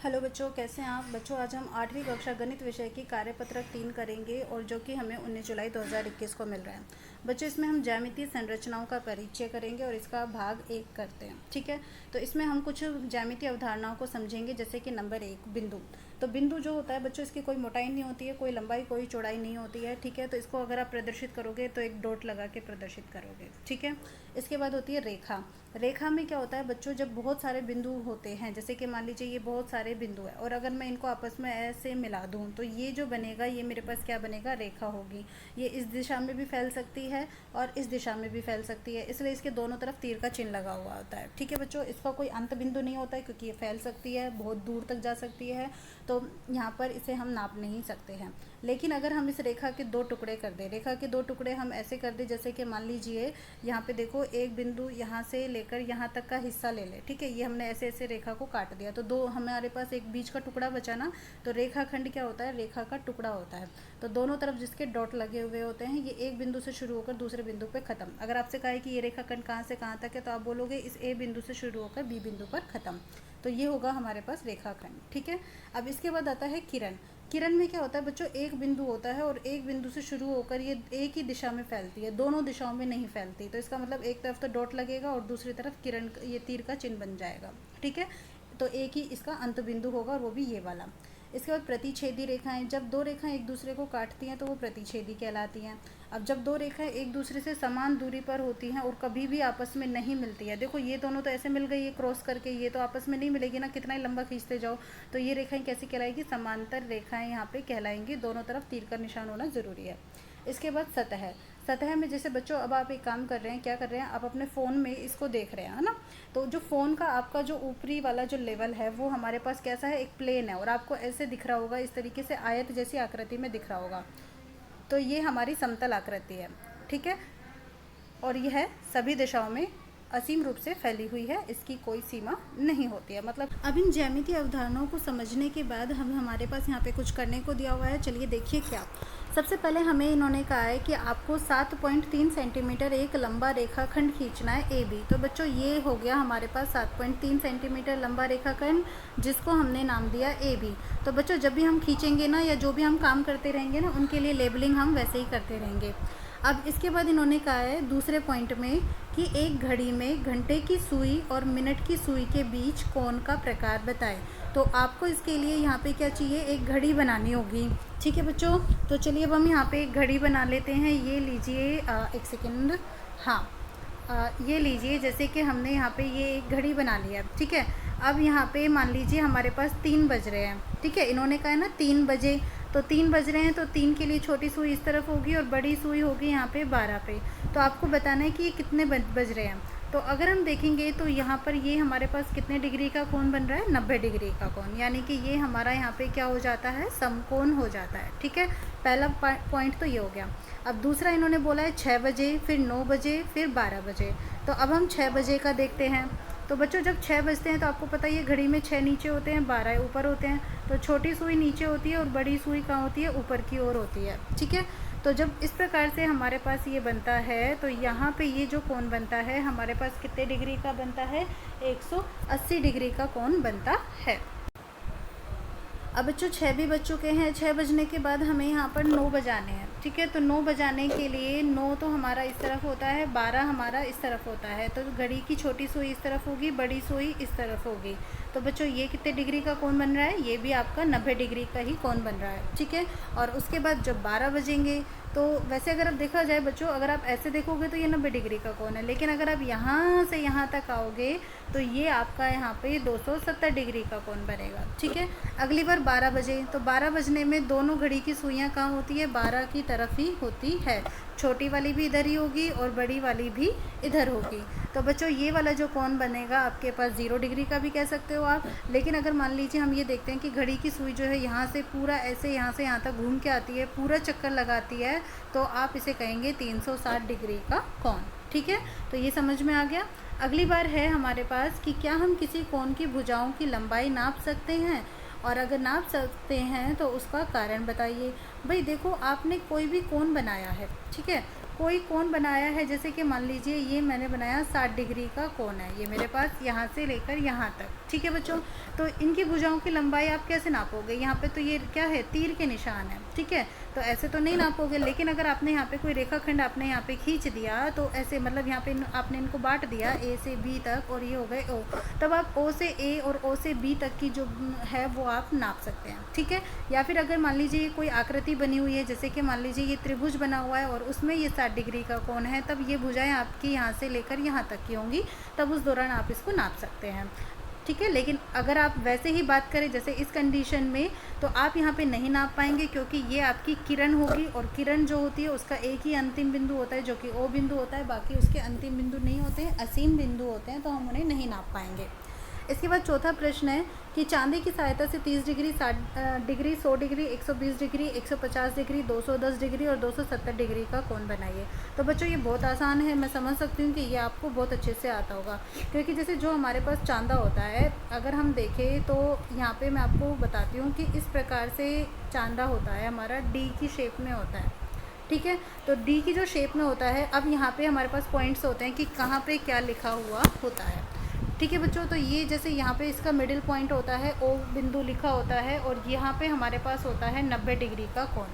Hello बच्चों, कैसे हैं आप बच्चों। आज हम 8वीं कक्षा गणित विषय की कार्यपत्रक 3 करेंगे और जो कि हमें 19 जुलाई 2021 को मिल रहा है। बच्चों, इसमें हम ज्यामितीय संरचनाओं का परिचय करेंगे और इसका भाग 1 करते हैं। ठीक है, तो इसमें हम कुछ ज्यामितीय अवधारणाओं को समझेंगे, जैसे कि नंबर 1 बिंदु। तो बिंदु जो होता है बच्चों, इसकी कोई मोटाई नहीं होती है, कोई लंबाई कोई चौड़ाई नहीं होती है। ठीक है, तो इसको अगर आप प्रदर्शित करोगे तो एक डॉट लगा के प्रदर्शित करोगे। ठीक है, इसके बाद होती है रेखा। रेखा में क्या होता है बच्चों, जब बहुत सारे बिंदु होते हैं, जैसे कि मान लीजिए ये बहुत सारे बिंदु है और अगर मैं इनको आपस में ऐसे मिला दूं तो ये जो बनेगा, ये मेरे पास क्या बनेगा, रेखा होगी। ये इस दिशा में भी फैल सकती है और इस दिशा में भी फैल सकती है, इसलिए इसके दोनों तरफ तीर का चिन्ह लगा हुआ होता है। ठीक है बच्चों, इसका कोई अंत बिंदु नहीं होता है क्योंकि ये फैल सकती है, बहुत दूर तक जा सकती है, तो यहाँ पर इसे हम नाप नहीं सकते हैं। लेकिन अगर हम इस रेखा के 2 टुकड़े कर दें, रेखा के 2 टुकड़े हम ऐसे कर दें, जैसे कि मान लीजिए यहाँ पे देखो, एक बिंदु यहाँ से लेकर यहाँ तक का हिस्सा ले ले। ठीक है, ये हमने ऐसे ऐसे रेखा को काट दिया, तो 2 हमारे पास एक बीच का टुकड़ा बचा ना, तो रेखा खंड क्या होता है, रेखा का टुकड़ा होता है। तो दोनों तरफ जिसके डॉट लगे हुए होते हैं, ये एक बिंदु से शुरू होकर दूसरे बिंदु पे खत्म। अगर आपसे कहा है कि ये रेखा खंड कहाँ से कहाँ तक है, तो आप बोलोगे इस ए बिंदु से शुरू होकर बी बिंदु पर खत्म। तो ये होगा हमारे पास रेखाखंड। ठीक है, अब इसके बाद आता है किरण। किरण में क्या होता है बच्चों, एक बिंदु होता है और एक बिंदु से शुरू होकर ये एक ही दिशा में फैलती है, दोनों दिशाओं में नहीं फैलती। तो इसका मतलब एक तरफ तो डॉट लगेगा और दूसरी तरफ किरण, ये तीर का चिन्ह बन जाएगा। ठीक है, तो एक ही इसका अंत बिंदु होगा और वो भी ये वाला। इसके बाद प्रतिच्छेदी रेखाएं, जब 2 रेखाएं एक दूसरे को काटती हैं तो वो प्रतिच्छेदी कहलाती हैं। अब जब 2 रेखाएं एक दूसरे से समान दूरी पर होती हैं और कभी भी आपस में नहीं मिलती है, देखो ये दोनों तो ऐसे मिल गई है क्रॉस करके, ये तो आपस में नहीं मिलेगी ना, कितना ही लंबा खींचते जाओ, तो ये रेखाएं कैसी कहलाएगी, समांतर रेखाएं यहाँ पे कहलाएंगी। दोनों तरफ तीर का निशान होना ज़रूरी है। इसके बाद सतह। सतह में जैसे बच्चों, अब आप एक काम कर रहे हैं, क्या कर रहे हैं, आप अपने फ़ोन में इसको देख रहे हैं, है ना। तो जो फ़ोन का आपका जो ऊपरी वाला जो लेवल है वो हमारे पास कैसा है, एक प्लेन है और आपको ऐसे दिख रहा होगा, इस तरीके से आयत जैसी आकृति में दिख रहा होगा। तो ये हमारी समतल आकृति है। ठीक है, और यह सभी दिशाओं में असीम रूप से फैली हुई है, इसकी कोई सीमा नहीं होती है। मतलब अब इन ज्यामितीय अवधारणाओं को समझने के बाद हमारे पास यहाँ पे कुछ करने को दिया हुआ है। चलिए देखिए क्या। सबसे पहले हमें इन्होंने कहा है कि आपको 7.3 सेंटीमीटर एक लंबा रेखाखंड खींचना है ए बी। तो बच्चों ये हो गया हमारे पास 7.3 सेंटीमीटर लंबा रेखाखंड, जिसको हमने नाम दिया ए बी। तो बच्चों जब भी हम खींचेंगे ना, या जो भी हम काम करते रहेंगे ना, उनके लिए लेबलिंग हम वैसे ही करते रहेंगे। अब इसके बाद इन्होंने कहा है दूसरे पॉइंट में कि एक घड़ी में घंटे की सुई और मिनट की सुई के बीच कोण का प्रकार बताएं। तो आपको इसके लिए यहाँ पे क्या चाहिए, एक घड़ी बनानी होगी। ठीक है बच्चों, तो चलिए अब हम यहाँ पे एक घड़ी बना लेते हैं। ये लीजिए, एक सेकेंड, हाँ, ये लीजिए, जैसे कि हमने यहाँ पे ये एक घड़ी बना लिया। ठीक है, अब यहाँ पे मान लीजिए हमारे पास 3 बज रहे हैं। ठीक है, इन्होंने कहा है ना 3 बजे, तो 3 बज रहे हैं, तो 3 के लिए छोटी सुई इस तरफ होगी और बड़ी सुई होगी यहाँ पे 12 पे। तो आपको बताना है कि ये कितने बज रहे हैं। तो अगर हम देखेंगे तो यहाँ पर ये हमारे पास कितने डिग्री का कोण बन रहा है, 90 डिग्री का कोण, यानी कि ये हमारा यहाँ पे क्या हो जाता है, समकोण हो जाता है। ठीक है, पहला पॉइंट तो ये हो गया। अब दूसरा इन्होंने बोला है 6 बजे, फिर 9 बजे, फिर 12 बजे। तो अब हम 6 बजे का देखते हैं। तो बच्चों जब 6 बजते हैं तो आपको पता है ये घड़ी में 6 नीचे होते हैं, 12 ऊपर होते हैं। तो छोटी सुई नीचे होती है और बड़ी सुई कहाँ होती है, ऊपर की ओर होती है। ठीक है, तो जब इस प्रकार से हमारे पास ये बनता है, तो यहाँ पे ये जो कोण बनता है हमारे पास कितने डिग्री का बनता है, 180 डिग्री का कोण बनता है। अब बच्चों 6 भी बज चुके हैं। 6 बजने के बाद हमें यहाँ पर 9 बजाने हैं। ठीक है, तो 9 बजाने के लिए 9 तो हमारा इस तरफ होता है, 12 हमारा इस तरफ होता है। तो घड़ी की छोटी सुई इस तरफ होगी, बड़ी सुई इस तरफ होगी। तो बच्चों ये कितने डिग्री का कोण बन रहा है, ये भी आपका 90 डिग्री का ही कोण बन रहा है। ठीक है, और उसके बाद जब 12 बजेंगे, तो वैसे अगर आप देखा जाए बच्चों, अगर आप ऐसे देखोगे तो ये 90 डिग्री का कोण है, लेकिन अगर आप यहाँ से यहाँ तक आओगे तो ये आपका यहाँ पे 270 डिग्री का कोण बनेगा। ठीक है, अगली बार 12 बजे, तो 12 बजने में दोनों घड़ी की सुइयाँ कहाँ होती है, 12 की तरफ ही होती है। छोटी वाली भी इधर ही होगी और बड़ी वाली भी इधर होगी। तो बच्चों ये वाला जो कोण बनेगा आपके पास 0 डिग्री का भी कह सकते हो आप। लेकिन अगर मान लीजिए हम ये देखते हैं कि घड़ी की सुई जो है यहाँ से पूरा ऐसे यहाँ से यहाँ तक घूम के आती है, पूरा चक्कर लगाती है, तो आप इसे कहेंगे 360 डिग्री का कोण। ठीक है, तो ये समझ में आ गया। अगली बार है हमारे पास कि क्या हम किसी कोण की भुजाओं की लंबाई नाप सकते हैं, और अगर नाप सकते हैं तो उसका कारण बताइए। भाई देखो, आपने कोई भी कोण बनाया है, ठीक है, कोई कोण बनाया है, जैसे कि मान लीजिए ये मैंने बनाया 60 डिग्री का कोण है, ये मेरे पास यहाँ से लेकर यहाँ तक, ठीक है बच्चों। तो इनकी भुजाओं की लंबाई आप कैसे नापोगे? यहाँ पे तो ये क्या है, तीर के निशान है, ठीक है, तो ऐसे तो नहीं नापोगे। लेकिन अगर आपने यहाँ पे कोई रेखाखंड आपने यहाँ पे खींच दिया, तो ऐसे मतलब यहाँ पे आपने इनको बांट दिया ए से बी तक, और ये हो गए ओ, तब आप ओ से ए और ओ से बी तक की जो है वो आप नाप सकते हैं, ठीक है। या फिर अगर मान लीजिए कोई आकृति बनी हुई है, जैसे कि मान लीजिए ये त्रिभुज बना हुआ है और उसमें ये 60 डिग्री का कोण है, तब ये भुजाएं आपकी यहाँ से लेकर यहाँ तक की होंगी, तब उस दौरान आप इसको नाप सकते हैं, ठीक है। लेकिन अगर आप वैसे ही बात करें जैसे इस कंडीशन में, तो आप यहाँ पे नहीं नाप पाएंगे, क्योंकि ये आपकी किरण होगी, और किरण जो होती है उसका एक ही अंतिम बिंदु होता है जो कि ओ बिंदु होता है, बाकी उसके अंतिम बिंदु नहीं होते हैं, असीम बिंदु होते हैं, तो हम उन्हें नहीं नाप पाएंगे। इसके बाद चौथा प्रश्न है कि चांदी की सहायता से 30 degree, 60 degree, 100 degree, 120 degree, 150 degree, 210 degree और 270 डिग्री का कोण बनाइए। तो बच्चों ये बहुत आसान है, मैं समझ सकती हूँ कि ये आपको बहुत अच्छे से आता होगा, क्योंकि जैसे जो हमारे पास चांदा होता है, अगर हम देखें तो यहाँ पे मैं आपको बताती हूँ कि इस प्रकार से चांदा होता है हमारा, डी की शेप में होता है, ठीक है। तो डी की जो शेप में होता है, अब यहाँ पे हमारे पास पॉइंट्स होते हैं कि कहाँ पे क्या लिखा हुआ होता है, ठीक है बच्चों। तो ये जैसे यहाँ पे इसका मिडिल पॉइंट होता है, ओ बिंदु लिखा होता है, और यहाँ पे हमारे पास होता है 90 डिग्री का कोण,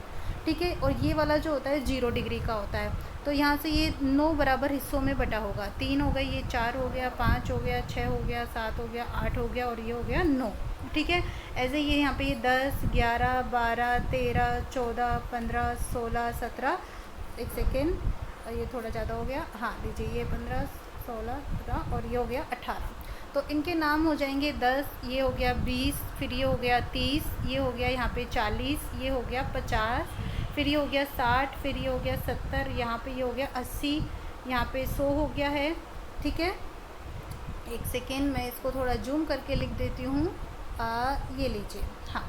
ठीक है। और ये वाला जो होता है 0 डिग्री का होता है। तो यहाँ से ये 9 बराबर हिस्सों में बटा होगा, 3 हो गए, ये 4 हो गया, 5 हो गया, 6 हो गया, 7 हो गया, 8 हो गया, और ये हो गया 9, ठीक है। ऐसे ये यहाँ पे ये 10, 11, 12, 13, 14, 15, 16, 17, एक सेकेंड, ये थोड़ा ज़्यादा हो गया, हाँ लीजिए, ये 15, 16, 17 और ये हो गया 18। तो इनके नाम हो जाएंगे 10, ये हो गया 20, फिर ये हो गया 30, ये हो गया यहाँ पे 40, ये हो गया 50, फिर ये हो गया 60, फिर ये हो गया 70, यहाँ पे ये हो गया 80, यहाँ पे 100 हो गया है, ठीक है। एक सेकेंड, मैं इसको थोड़ा जूम करके लिख देती हूँ, ये लीजिए, हाँ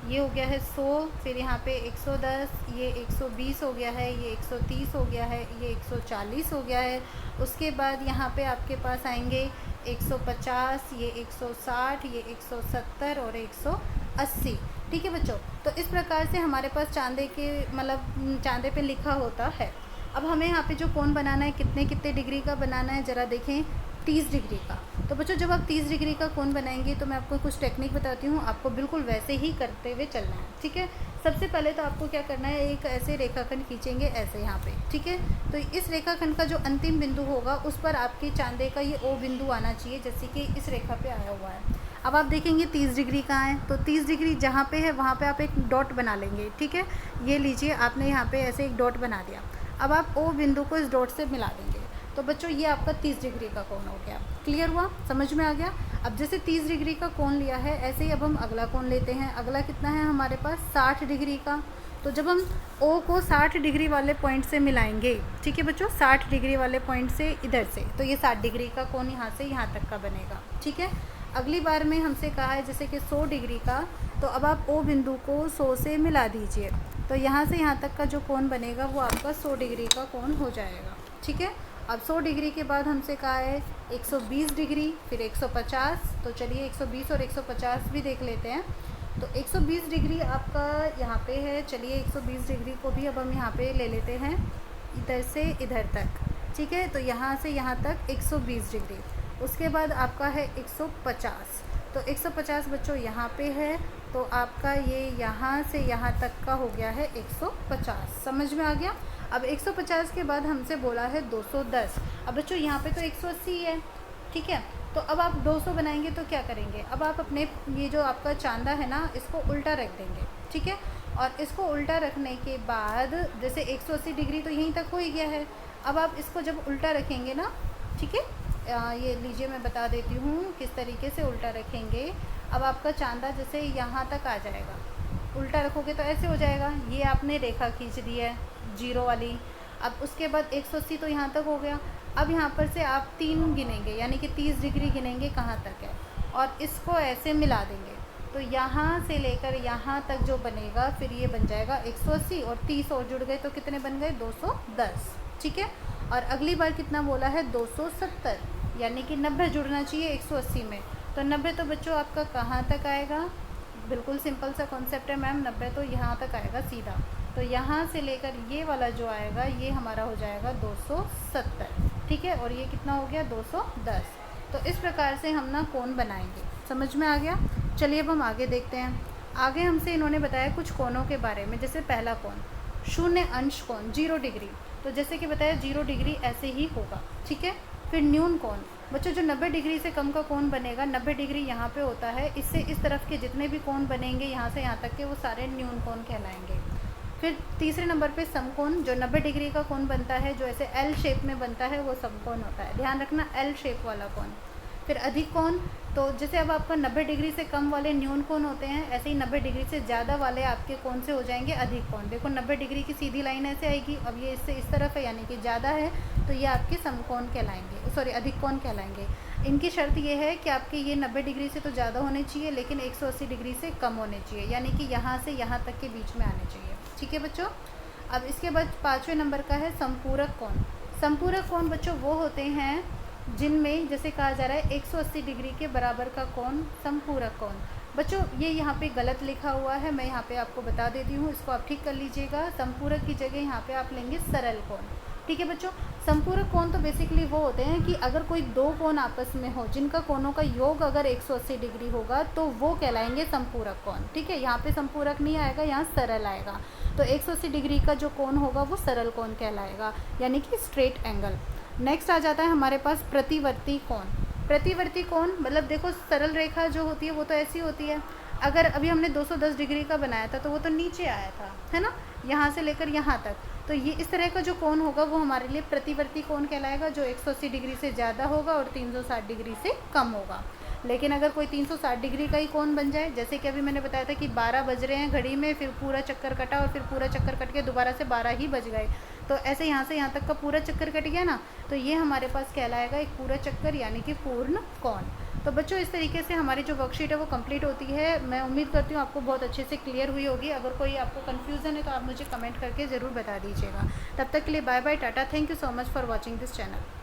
ये हो गया है 100, फिर यहाँ पे 110, ये 120 हो गया है, ये 130 हो गया है, ये 140 हो गया है। उसके बाद यहाँ पे आपके पास आएंगे 150, ये 160, ये 170 और 180, ठीक है बच्चों। तो इस प्रकार से हमारे पास चांदे के मतलब चांदे पे लिखा होता है। अब हमें यहाँ पे जो कोण बनाना है, कितने कितने डिग्री का बनाना है, ज़रा देखें, 30 डिग्री का। तो बच्चों जब आप 30 डिग्री का कोण बनाएंगे, तो मैं आपको कुछ टेक्निक बताती हूँ, आपको बिल्कुल वैसे ही करते हुए चलना है, ठीक है। सबसे पहले तो आपको क्या करना है, एक ऐसे रेखाखंड खींचेंगे ऐसे यहाँ पे, ठीक है। तो इस रेखाखंड का जो अंतिम बिंदु होगा, उस पर आपके चांदे का ये ओ बिंदु आना चाहिए, जैसे कि इस रेखा पे आया हुआ है। अब आप देखेंगे 30 डिग्री कहाँ है, तो 30 डिग्री जहाँ पे है वहाँ पे आप एक डॉट बना लेंगे, ठीक है। ये लीजिए, आपने यहाँ पे ऐसे एक डॉट बना दिया। अब आप ओ बिंदु को इस डॉट से मिला देंगे। तो बच्चों ये आपका 30 डिग्री का कोण हो गया। क्लियर हुआ, समझ में आ गया। अब जैसे 30 डिग्री का कोण लिया है, ऐसे ही अब हम अगला कोण लेते हैं। अगला कितना है हमारे पास, 60 डिग्री का। तो जब हम ओ को 60 डिग्री वाले पॉइंट से मिलाएंगे, ठीक है बच्चों, 60 डिग्री वाले पॉइंट से इधर से, तो ये 60 डिग्री का कोण यहाँ से यहाँ तक का बनेगा, ठीक है। अगली बार में हमसे कहा है जैसे कि 100 डिग्री का, तो अब आप ओ बिंदु को 100 से मिला दीजिए, तो यहाँ से यहाँ तक का जो कोण बनेगा वो आपका 100 डिग्री का कोण हो जाएगा, ठीक है। अब 100 डिग्री के बाद हमसे कहा है 120 डिग्री, फिर 150, तो चलिए 120 और 150 भी देख लेते हैं। तो 120 डिग्री आपका यहाँ पे है, चलिए 120 डिग्री को भी अब हम यहाँ पे ले लेते हैं, इधर से इधर तक, ठीक है। तो यहाँ से यहाँ तक 120 डिग्री। उसके बाद आपका है 150, तो 150 बच्चों यहाँ पे है, तो आपका ये यहाँ से यहाँ तक का हो गया है 150। समझ में आ गया। अब 150 के बाद हमसे बोला है 210। अब बच्चों यहाँ पे तो 180 है, ठीक है। तो अब आप 200 बनाएंगे तो क्या करेंगे, अब आप अपने ये जो आपका चांदा है ना, इसको उल्टा रख देंगे, ठीक है। और इसको उल्टा रखने के बाद जैसे 180 डिग्री तो यहीं तक हो ही गया है। अब आप इसको जब उल्टा रखेंगे ना, ठीक है, ये लीजिए मैं बता देती हूँ किस तरीके से उल्टा रखेंगे। अब आपका चांदा जैसे यहाँ तक आ जाएगा, उल्टा रखोगे तो ऐसे हो जाएगा। ये आपने रेखा खींच दी है 0 वाली। अब उसके बाद 180 तो यहाँ तक हो गया। अब यहाँ पर से आप 3 गिनेंगे, यानी कि 30 डिग्री गिनेंगे कहाँ तक है, और इसको ऐसे मिला देंगे। तो यहाँ से लेकर यहाँ तक जो बनेगा, फिर ये बन जाएगा 180, और 30 और जुड़ गए तो कितने बन गए, 210, ठीक है। और अगली बार कितना बोला है, 270, यानी कि 90 जुड़ना चाहिए 180 में। तो 90 तो बच्चों आपका कहाँ तक आएगा, बिल्कुल सिंपल सा कॉन्सेप्ट है मैम, 90 तो यहाँ तक आएगा सीधा, तो यहाँ से लेकर ये वाला जो आएगा ये हमारा हो जाएगा 270, ठीक है, और ये कितना हो गया 210। तो इस प्रकार से हम ना कोण बनाएंगे। समझ में आ गया? चलिए अब हम आगे देखते हैं। आगे हमसे इन्होंने बताया कुछ कोणों के बारे में। जैसे पहला कोण शून्य अंश कोण 0 डिग्री, तो जैसे कि बताया 0 डिग्री ऐसे ही होगा, ठीक है। फिर न्यून कोण, बच्चों जो 90 डिग्री से कम का कोण बनेगा, 90 डिग्री यहाँ पे होता है, इससे इस तरफ के जितने भी कोण बनेंगे यहाँ से यहाँ तक के वो सारे न्यून कोण कहलाएंगे। फिर तीसरे नंबर पे समकोण, जो 90 डिग्री का कोण बनता है, जो ऐसे एल शेप में बनता है, वो समकोण होता है। ध्यान रखना, एल शेप वाला कोण। फिर अधिक कोण, तो जैसे अब आपका 90 डिग्री से कम वाले न्यून कोण होते हैं, ऐसे ही 90 डिग्री से ज़्यादा वाले आपके कोण से हो जाएंगे अधिक कोण। देखो 90 डिग्री की सीधी लाइन ऐसे आएगी, अब ये इससे इस तरफ है यानी कि ज़्यादा है, तो ये आपके समकोण कहलाएंगे, सॉरी अधिक कोण कहलाएंगे। इनकी शर्त ये है कि आपके ये 90 डिग्री से तो ज़्यादा होने चाहिए, लेकिन 180 डिग्री से कम होने चाहिए, यानी कि यहाँ से यहाँ तक के बीच में आने चाहिए, ठीक है बच्चों। अब इसके बाद 5वें नंबर का है संपूरक कोण। संपूरक कोण बच्चों वो होते हैं जिनमें जैसे कहा जा रहा है 180 डिग्री के बराबर का कोण संपूरक कोण। बच्चों ये यहाँ पे गलत लिखा हुआ है, मैं यहाँ पे आपको बता देती हूँ, इसको आप ठीक कर लीजिएगा। संपूरक की जगह यहाँ पे आप लेंगे सरल कोण, ठीक है बच्चों। संपूरक कोण तो बेसिकली वो होते हैं कि अगर कोई दो कोण आपस में हो जिनका कोणों का योग अगर 180 डिग्री होगा तो वो कहलाएंगे संपूरक कोण, ठीक है। यहाँ पे संपूरक नहीं आएगा, यहाँ सरल आएगा। तो 180 डिग्री का जो कोण होगा वो सरल कोण कहलाएगा, यानी कि स्ट्रेट एंगल। नेक्स्ट आ जाता है हमारे पास प्रतिवर्ती कोण। प्रतिवर्ती कोण मतलब देखो सरल रेखा जो होती है वो तो ऐसी होती है, अगर अभी हमने 210 डिग्री का बनाया था तो वो तो नीचे आया था, है ना, यहाँ से लेकर यहाँ तक। तो ये इस तरह का जो कोण होगा वो हमारे लिए प्रतिवर्ती कोण कहलाएगा, जो 180 डिग्री से ज़्यादा होगा और 360 डिग्री से कम होगा। लेकिन अगर कोई 360 डिग्री का ही कोण बन जाए, जैसे कि अभी मैंने बताया था कि 12 बज रहे हैं घड़ी में, फिर पूरा चक्कर कटा और फिर पूरा चक्कर कट के दोबारा से 12 ही बज गए, तो ऐसे यहाँ से यहाँ तक का पूरा चक्कर कट गया ना, तो ये हमारे पास कहलाएगा एक पूरा चक्कर, यानी कि पूर्ण कोण। तो बच्चों इस तरीके से हमारी जो वर्कशीट है वो कंप्लीट होती है। मैं उम्मीद करती हूँ आपको बहुत अच्छे से क्लियर हुई होगी। अगर कोई आपको कन्फ्यूज़न है तो आप मुझे कमेंट करके ज़रूर बता दीजिएगा। तब तक के लिए बाय बाय, टाटा, thank you so much for watching this channel.